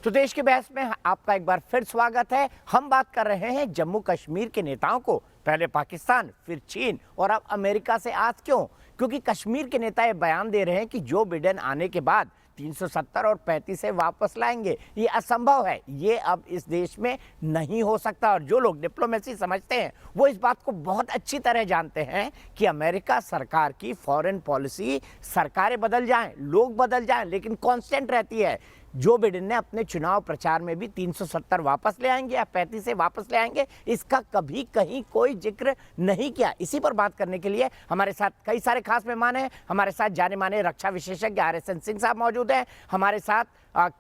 तो देश के बहस में आपका एक बार फिर स्वागत है। हम बात कर रहे हैं जम्मू कश्मीर के नेताओं को, पहले पाकिस्तान, फिर चीन और अब अमेरिका से आज क्यों? क्योंकि कश्मीर के नेता ये बयान दे रहे हैं कि जो बिडेन आने के बाद 370 और 35 से वापस लाएंगे। ये असंभव है, ये अब इस देश में नहीं हो सकता। और जो लोग डिप्लोमेसी समझते हैं वो इस बात को बहुत अच्छी तरह जानते हैं कि अमेरिका सरकार की फॉरेन पॉलिसी, सरकारें बदल जाएं, लोग बदल जाएं, लेकिन कांस्टेंट रहती है। जो बिडेन ने अपने चुनाव प्रचार में भी 370 वापस ले आएंगे या 35 से वापस ले आएंगे, इसका कभी कहीं कोई जिक्र नहीं किया। इसी पर बात करने के लिए हमारे साथ कई सारे खास मेहमान हैं। हमारे साथ जाने माने रक्षा विशेषज्ञ RSN सिंह साहब मौजूद हैं। हमारे साथ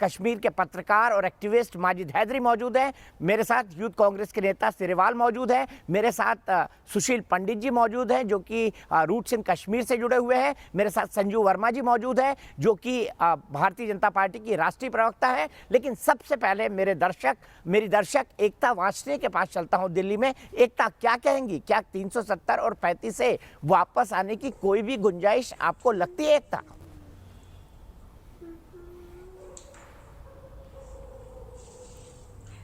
कश्मीर के पत्रकार और एक्टिविस्ट माजिद हैदरी मौजूद हैं। मेरे साथ यूथ कांग्रेस के नेता सिरेवाल मौजूद हैं। मेरे साथ सुशील पंडित जी मौजूद हैं जो कि रूट्स इन कश्मीर से जुड़े हुए हैं। मेरे साथ संजू वर्मा जी मौजूद हैं जो कि भारतीय जनता पार्टी की राष्ट्रीय प्रवक्ता है। लेकिन सबसे पहले मेरी दर्शक एकता वार्ष्णेय के पास चलता हूं दिल्ली में। एकता, क्या कहेंगी? क्या 370 और 35 से वापस आने की कोई भी गुंजाइश आपको लगती है? एकता,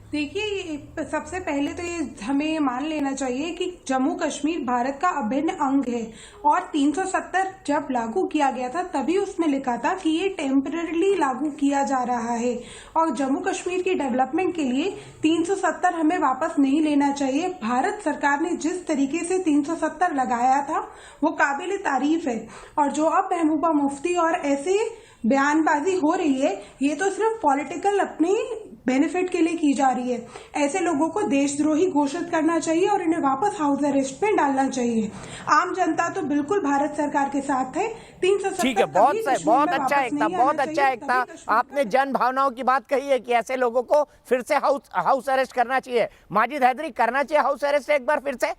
देखिए, सबसे पहले तो ये हमें मान लेना चाहिए कि जम्मू कश्मीर भारत का अभिन्न अंग है और 370 जब लागू किया गया था तभी उसमें लिखा था कि ये टेम्पररी लागू किया जा रहा है और जम्मू कश्मीर की डेवलपमेंट के लिए 370 हमें वापस नहीं लेना चाहिए। भारत सरकार ने जिस तरीके से 370 लगाया था वो काबिल तारीफ है और जो अब महबूबा मुफ्ती और ऐसे बयानबाजी हो रही है, ये तो सिर्फ पॉलिटिकल अपनी बेनिफिट के लिए की जा रही है। ऐसे लोगों को देशद्रोही घोषित करना चाहिए और इन्हें वापस हाउस अरेस्ट में डालना चाहिए। आम जनता तो बिल्कुल भारत सरकार के साथ है। 370 ठीक है, बहुत अच्छा एकता, बहुत अच्छा एकता। आपने जन भावनाओं की बात कही है कि ऐसे लोगों को फिर से हाउस अरेस्ट करना चाहिए। माजिद हैदरी, करना चाहिए हाउस अरेस्ट एक बार फिर से?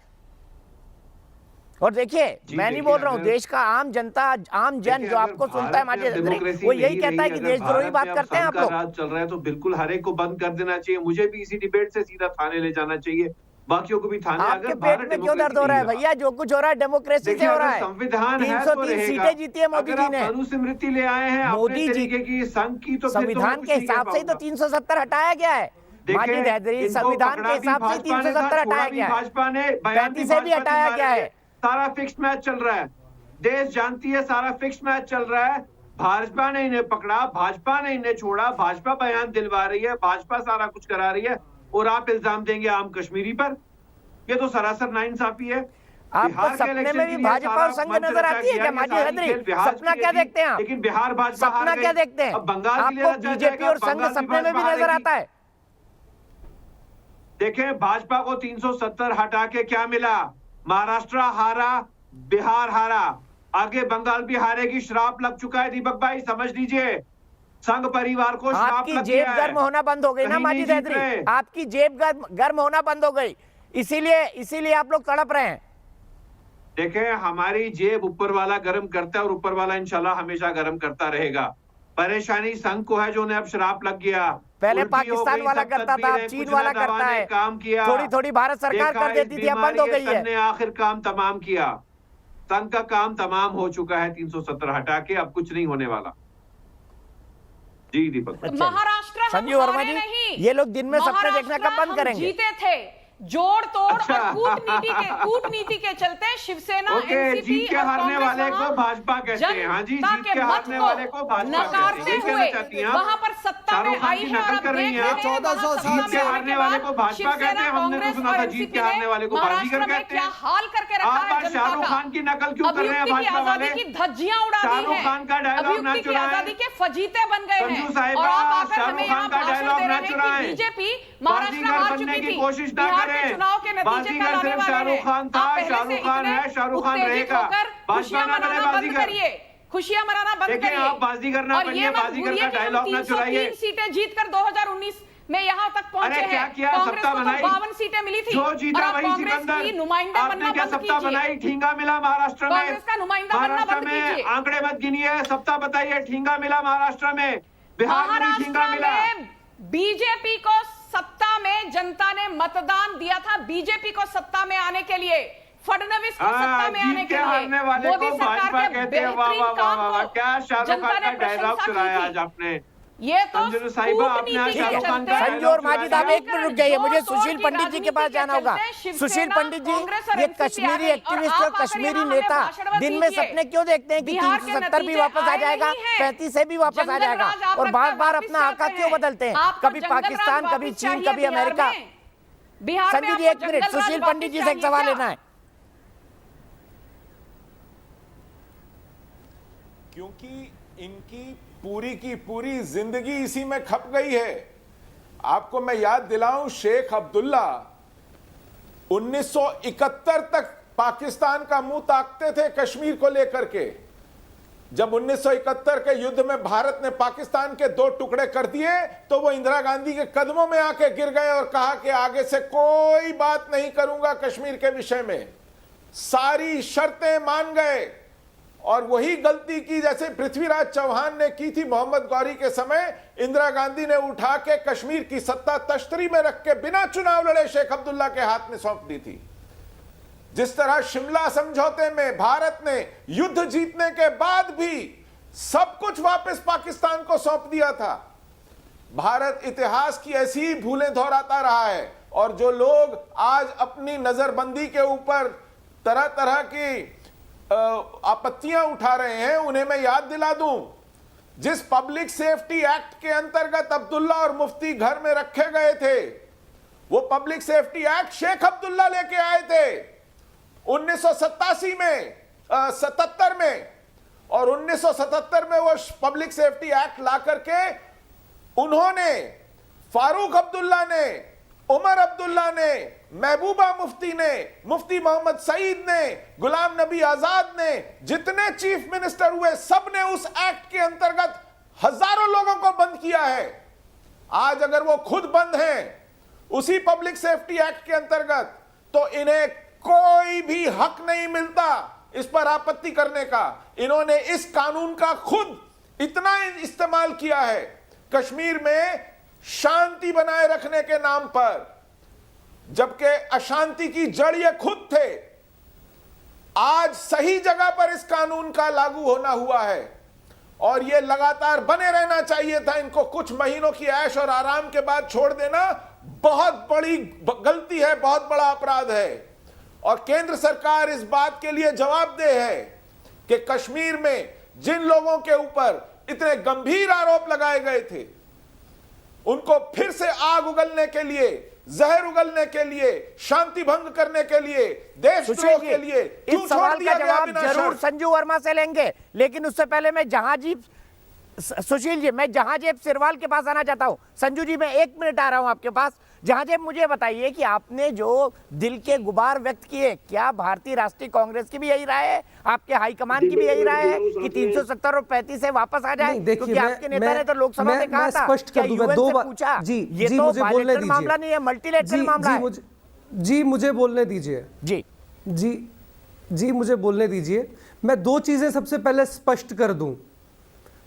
और देखिए, मैं नहीं बोल रहा हूँ, देश का आम जनता, आम जन जो आपको सुनता है माजिद हैदरी, वो यही कहता है कि देशद्रोही बात करते हैं आप लोग। राज चल रहा है तो बिल्कुल हर एक को बंद कर देना चाहिए। मुझे भी इसी डिबेट से सीधा थाने ले जाना चाहिए, बाकियों को भी थाने। आपके पेट में क्यों दर्द हो रहा है भैया? जो कुछ हो रहा है डेमोक्रेसी से हो रहा है। संविधान 303 सीटें जीती है मोदी जी ने। मनुस्मृति ले आए हैं मोदी जी की संघ की, तो संविधान के हिसाब से ही तो 370 हटाया गया है। माजिद हैदरी, संविधान के हिसाब से 370 हटाया गया है, भाजपा ने 35 से भी हटाया गया है। सारा फिक्स्ड मैच चल रहा है, देश जानती है, सारा फिक्स्ड मैच चल रहा है। भाजपा ने इन्हें पकड़ा, भाजपा ने इन्हें छोड़ा, भाजपा बयान दिलवा रही है, भाजपा सारा कुछ करा रही है और आप इल्जाम देंगे आम कश्मीरी पर? ये तो सरासर नाइंसाफी है। आपको सपने में भी भाजपा और संघ नजर आती है क्या माजिद हैदरी? सपना क्या देखते हैं आप? लेकिन बिहार भाजपा सपना क्या देखते हैं? आपको बीजेपी और संघ सपने में भी नजर आता है? देखें, भाजपा को 370 हटा के क्या मिला? महाराष्ट्र हारा, बिहार हारा, आगे बंगाल भी हारेगी। श्राप लग चुका है दीपक भाई, समझ लीजिए। संघ परिवार को श्राप लग गया है। जेब गर्म होना बंद हो गई ना माजिद हैदरी, आपकी जेब गर्म होना बंद हो गई, इसीलिए आप लोग तड़प रहे हैं। देखें, हमारी जेब ऊपर वाला गर्म करता है और ऊपर वाला इंशाल्लाह हमेशा गर्म करता रहेगा। परेशानी संघ को है जो उन्हें अब श्राप लग गया। पहले पाकिस्तान वाला करता था, अब चीन वाला करता है। काम किया, थोड़ी भारत सरकार कर देती थी, अब बंद हो गई है। ने आखिर काम तमाम किया, संघ का काम तमाम हो चुका है। 370 हटा के अब कुछ नहीं होने वाला। जी दीपक। महाराष्ट्र संजू वर्मा जी, ये लोग दिन में सपने देखना कब बंद करेंगे? जीते थे जोड़ तोड़ और कूटनीति के चलते शिवसेना, एनसीपी जीत के हारने वाले को भाजपा कहते हैं। हाँ जी, जीत के हारने वाले को भाजपा कहते हैं। वहां पर सत्ता में आई है और अब देख रहे हैं 1400 जीत के हारने वाले को भाजपा कहते हैं। हमने तो सुना था जीत के हारने वाले को बाजीगर कहते हैं। क्या हाल करके रखा है जनता का? शाहरुख खान की नकल क्यों कर रहे हैं भाजपा वाले? की धज्जियां उड़ा दी हैं। शाहरुख खान का डायलॉग ना चुराएं। आजादी के फजीते बन गए हैं और आप आकर हमें यहाँ भाषण दे रहे हैं कि बीजेपी महाराष्ट्र हार चुकी थी, बिहार के चुनाव के नतीजे कल आने वाले हैं। शाहरुख खान था, शाहरुख खान है, शाहरुख खान रहेगा। खुशियां मनाना बंद करिए, खुशियां मनाना बंद करिए। आप बाजीगर ना बनिए, बाजीगर का डायलॉग ना चुराइए। 303 सीटें जीतकर 2019 में यहाँ तक पहुंचे हैं। कांग्रेस को 52 सीटें मिली थी। जो जीता वही सिकंदर। नुमाइंदा बनना क्या बंद सत्ता बनाई? ठींगा मिला महाराष्ट्र में। कांग्रेस का नुमाइंदा बनना बंद कीजिए। आंकड़े मत गिनिए, सत्ता बताइए। ठींगा मिला महाराष्ट्र में, बिहार में ठींगा मिला। बीजेपी को सत्ता में जनता ने मतदान दिया था, बीजेपी को सत्ता में आने के लिए, फडणवीस को सत्ता में आने के लिए, मोदी सरकार के बेहतरीन काम को क्या शाहरुख खान का डायलॉग सुनाया आज आपने? ये तो संजू साहिबा, आपने आज शाहरुख खान का संजू और माजिद, आप एक मिनट रुक जाइए, मुझे सुशील पंडित जी के पास जाना होगा। सुशील पंडित जी, ये कश्मीरी एक्टिविस्ट और कश्मीरी नेता दिन में सपने क्यों देखते हैं कि 370 भी वापस आ जाएगा, 35 से भी वापस आ जाएगा, और बार बार अपना आका क्यों बदलते हैं, कभी पाकिस्तान, कभी चीन, कभी अमेरिका। संजू जी एक मिनट, सुशील पंडित जी से एक सवाल लेना है। क्योंकि इनकी पूरी की पूरी जिंदगी इसी में खप गई है। आपको मैं याद दिलाऊं, शेख अब्दुल्ला 1971 तक पाकिस्तान का मुंह ताकते थे कश्मीर को लेकर के। जब 1971 के युद्ध में भारत ने पाकिस्तान के 2 टुकड़े कर दिए तो वो इंदिरा गांधी के कदमों में आके गिर गए और कहा कि आगे से कोई बात नहीं करूंगा कश्मीर के विषय में। सारी शर्तें मान गए और वही गलती की जैसे पृथ्वीराज चौहान ने की थी मोहम्मद गौरी के समय। इंदिरा गांधी ने उठा के कश्मीर की सत्ता तश्तरी में रख के बिना चुनाव लड़े शेख अब्दुल्ला के हाथ में सौंप दी थी। जिस तरह शिमला समझौते में भारत ने युद्ध जीतने के बाद भी सब कुछ वापस पाकिस्तान को सौंप दिया था। भारत इतिहास की ऐसी ही भूलें दोहराता रहा है, और जो लोग आज अपनी नजरबंदी के ऊपर तरह तरह की आपत्तियां उठा रहे हैं, उन्हें मैं याद दिला दूं, जिस पब्लिक सेफ्टी एक्ट के अंतर्गत अब्दुल्ला और मुफ्ती घर में रखे गए थे, वो public safety act Sheikh Abdullah लेके आए थे 1987 में 77 में, और 1977 में वो पब्लिक सेफ्टी एक्ट ला करके उन्होंने, फारूक अब्दुल्ला ने, उमर अब्दुल्ला ने, महबूबा मुफ्ती ने, मुफ्ती मोहम्मद सईद ने, गुलाम नबी आजाद ने, जितने चीफ मिनिस्टर हुए सब ने उस एक्ट के अंतर्गत हजारों लोगों को बंद किया है। आज अगर वो खुद बंद हैं उसी पब्लिक सेफ्टी एक्ट के अंतर्गत, तो इन्हें कोई भी हक नहीं मिलता इस पर आपत्ति करने का। इन्होंने इस कानून का खुद इतना इस्तेमाल किया है कश्मीर में शांति बनाए रखने के नाम पर, जबकि अशांति की जड़ ये खुद थे। आज सही जगह पर इस कानून का लागू होना हुआ है और ये लगातार बने रहना चाहिए था। इनको कुछ महीनों की ऐश और आराम के बाद छोड़ देना बहुत बड़ी गलती है, बहुत बड़ा अपराध है। और केंद्र सरकार इस बात के लिए जवाबदेह है कि कश्मीर में जिन लोगों के ऊपर इतने गंभीर आरोप लगाए गए थे, उनको फिर से आग उगलने के लिए, जहर उगलने के लिए, शांति भंग करने के लिए, देशद्रोह के लिए इस सवाल का जवाब जरूर संजू वर्मा से लेंगे, लेकिन उससे पहले मैं जहांजीब, सुशील जी, मैं जहांजेब सिरवाल के पास आना चाहता हूं। संजू जी, मैं 1 मिनट आ रहा हूं आपके पास। जहांजेब, मुझे बताइए कि आपने जो दिल के गुबार व्यक्त किए, क्या भारतीय राष्ट्रीय कांग्रेस की भी यही राय है, आपके हाईकमान की भी यही राय है कि 370 और 35 से वापस आ जाए? क्योंकि आपके नेता ने तो लोकसभा में कहा था, क्या यूएन से पूछा? ये तो बायलैटरल मामला नहीं है, मल्टीलैटरल मामला है। जी मुझे बोलने दीजिए। जी मुझे बोलने दीजिए। मैं 2 चीजें सबसे पहले स्पष्ट कर दूं।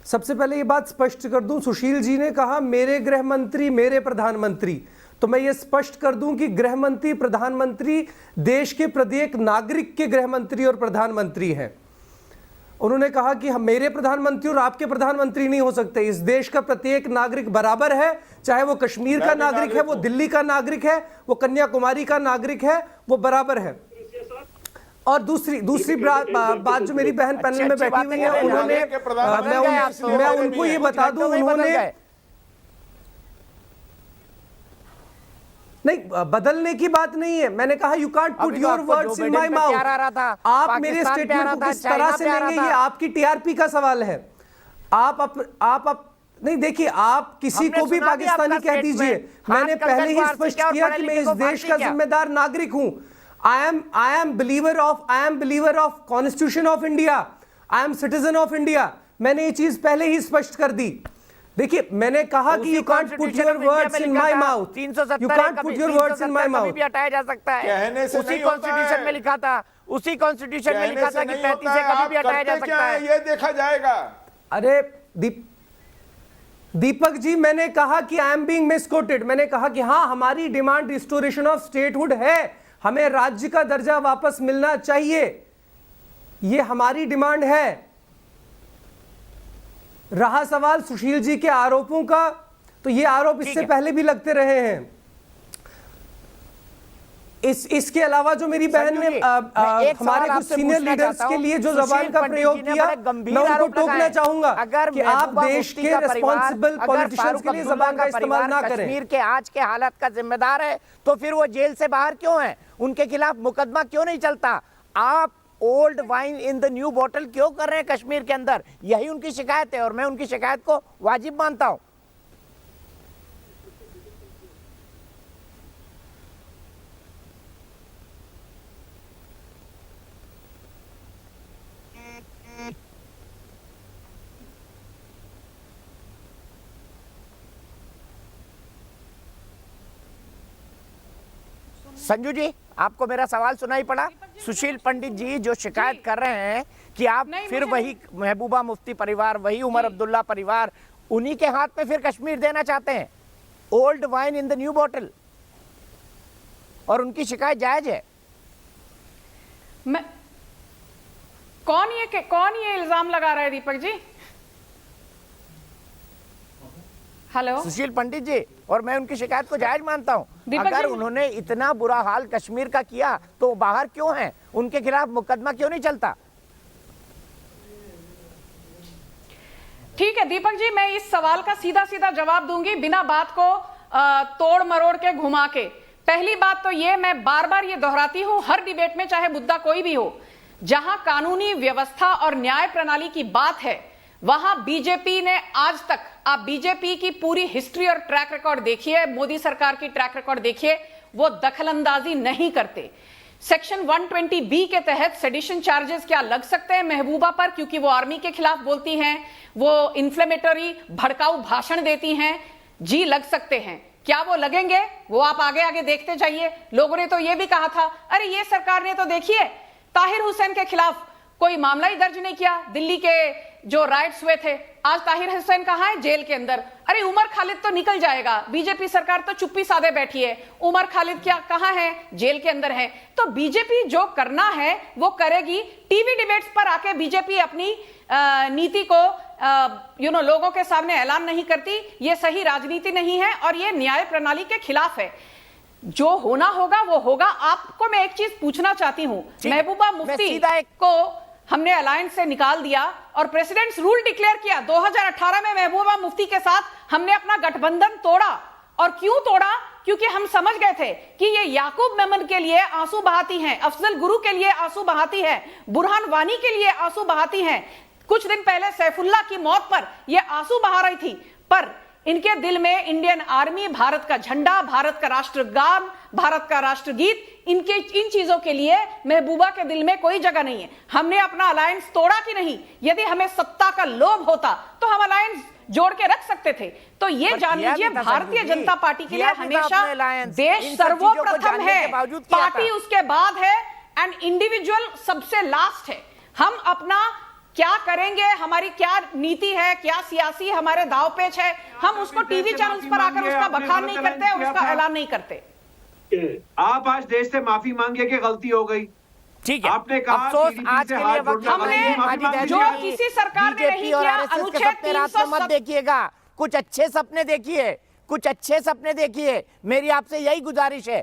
सबसे पहले ये बात स्पष्ट कर दूं, सुशील जी ने कहा मेरे गृह मंत्री, मेरे प्रधानमंत्री, तो मैं ये स्पष्ट कर दूं कि गृह मंत्री, प्रधानमंत्री देश के प्रत्येक नागरिक के गृह मंत्री और प्रधानमंत्री हैं। उन्होंने कहा कि हम, मेरे प्रधानमंत्री और आपके प्रधानमंत्री नहीं हो सकते। इस देश का प्रत्येक नागरिक बराबर है, चाहे वो कश्मीर का नागरिक है, वो दिल्ली का नागरिक है, वो कन्याकुमारी का नागरिक है, वो बराबर है। और दूसरी बात जो मेरी बहन पैनल में बैठी हुई है, उन्होंने, मैं उनको ये बता दूं, उन्होंने नहीं, बदलने की बात नहीं है। मैंने कहा you can't put your words in my mouth. आप मेरे स्टेटमेंट को किस तरह से लेंगे, ये आपकी टीआरपी का सवाल है। आप नहीं, देखिए, आप किसी को भी पाकिस्तानी कह दीजिए। मैंने पहले ही स्पष्ट किया कि मैं इस देश का जिम्मेदार नागरिक हूं। I am believer of Constitution of India. I am citizen of India. मैंने ये चीज पहले ही स्पष्ट कर दी। देखिए, मैंने कहा कि you can't put your words in my mouth. You can't put your words in my mouth. भी हटाया जा सकता है। कहने से उसी कॉन्स्टिट्यूशन में लिखा था, उसी कॉन्स्टिट्यूशन में लिखा था कि 35 से कभी भी हटाया जा सकता है। ये देखा जाएगा। अरे दीपक जी, मैंने कहा कि I am being misquoted. मैंने कहा कि हाँ, हमारी डिमांड रिस्टोरेशन ऑफ स्टेटहुड है, हमें राज्य का दर्जा वापस मिलना चाहिए, ये हमारी डिमांड है। रहा सवाल सुशील जी के आरोपों का, तो ये आरोप इससे पहले भी लगते रहे हैं। इसके अलावा जो मेरी बहन ने हमारे कुछ सीनियर लीडर्स के लिए जो जबान का प्रयोग किया, मैं उनको टोकना चाहूंगा कि आप देश के रिस्पॉन्सिबल पॉलिटिशियंस के लिए जबान का इस्तेमाल ना करें। कश्मीर के आज के हालात का जिम्मेदार है तो फिर वो जेल से बाहर क्यों है? उनके खिलाफ मुकदमा क्यों नहीं चलता? आप old wine in the new bottle क्यों कर रहे हैं कश्मीर के अंदर? यही उनकी शिकायत है और मैं उनकी शिकायत को वाजिब मानता हूं। संजू जी, आपको मेरा सवाल सुनाई पड़ा? सुशील पंडित जी जो शिकायत कर रहे हैं कि आप फिर वही महबूबा मुफ्ती परिवार, वही उमर अब्दुल्ला परिवार, उन्हीं के हाथ में फिर कश्मीर देना चाहते हैं, old wine in the new bottle, और उनकी शिकायत जायज है। कौन ये इल्जाम लगा रहा है दीपक जी? हेलो, सुशील पंडित जी, और मैं उनकी शिकायत को जायज मानता हूं। अगर उन्होंने इतना बुरा हाल कश्मीर का किया तो बाहर क्यों हैं? उनके खिलाफ मुकदमा क्यों नहीं चलता? ठीक है दीपक जी, मैं इस सवाल का सीधा सीधा जवाब दूंगी बिना बात को तोड़ मरोड़ के घुमा के। पहली बात तो ये, मैं बार बार ये दोहराती हूं हर डिबेट में, चाहे मुद्दा कोई भी हो, जहां कानूनी व्यवस्था और न्याय प्रणाली की बात है वहां बीजेपी ने आज तक, आप बीजेपी की पूरी हिस्ट्री और ट्रैक रिकॉर्ड देखिए, मोदी सरकार की ट्रैक रिकॉर्ड देखिए, वो दखलंदाजी नहीं करते। सेक्शन 120B के तहत सेडिशन चार्जेस क्या लग सकते हैं महबूबा पर, क्योंकि वो आर्मी के खिलाफ बोलती हैं, वो इन्फ्लेमेटरी भड़काऊ भाषण देती हैं? जी लग सकते हैं। क्या वो लगेंगे? वो आप आगे आगे देखते जाइए। लोगों ने तो ये भी कहा था, अरे ये सरकार ने तो देखिए ताहिर हुसैन के खिलाफ कोई मामला ही दर्ज नहीं किया, दिल्ली के जो राइट्स हुए थे, आज ताहिर हुसैन कहां है? जेल के अंदर। अरे उमर खालिद तो निकल जाएगा, बीजेपी सरकार तो चुप्पी साधे बैठी है, उमर खालिद क्या कहां है? जेल के अंदर है। तो बीजेपी जो करना है वो करेगी। टीवी डिबेट्स पर आके बीजेपी अपनी नीति को लोगों के सामने ऐलान नहीं करती, ये सही राजनीति नहीं है और ये न्याय प्रणाली के खिलाफ है। जो होना होगा वो होगा। आपको मैं एक चीज पूछना चाहती हूं, महबूबा मुफ्ती को हमने अलायंस से निकाल दिया और प्रेसिडेंट्स रूल डिक्लेयर किया। 2018 में महबूबा मुफ्ती के साथ हमने अपना गठबंधन तोड़ा। और क्यों तोड़ा? क्योंकि हम समझ गए थे कि ये याकूब मेमन के लिए आंसू बहाती हैं, अफजल गुरु के लिए आंसू बहाती है, बुरहान वानी के लिए आंसू बहाती हैं। कुछ दिन पहले सैफुल्लाह की मौत पर ये आंसू बहा रही थी, पर इनके दिल में इंडियन आर्मी, भारत का झंडा, भारत का राष्ट्रगान, भारत का राष्ट्रगीत, इन चीजों के लिए महबूबा के दिल में कोई जगह नहीं है। हमने अपना अलायंस तोड़ा कि नहीं? यदि हमें सत्ता का लोभ होता तो हम अलायंस जोड़ के रख सकते थे। तो ये जान लीजिए, भारतीय जनता पार्टी के लिए हमेशा देश सर्वोप्रथम है, पार्टी उसके बाद है एंड इंडिविजुअल सबसे लास्ट है। हम अपना क्या करेंगे, हमारी क्या नीति है, क्या सियासी हमारे दावपेच है, हम उसको टीवी चैनल्स पर आकर उसका बखान नहीं करते और उसका ऐलान नहीं करते। आप आज देश से माफी मांगिए कि गलती हो गई। ठीक है, आपने कहा अफसोस आज के लिए वक्त हमने जो किसी सरकार ने नहीं किया, अनुच्छेद 370 मत देखिएगा, कुछ अच्छे सपने देखिए, कुछ अच्छे सपने देखिए, मेरी आपसे यही गुजारिश है।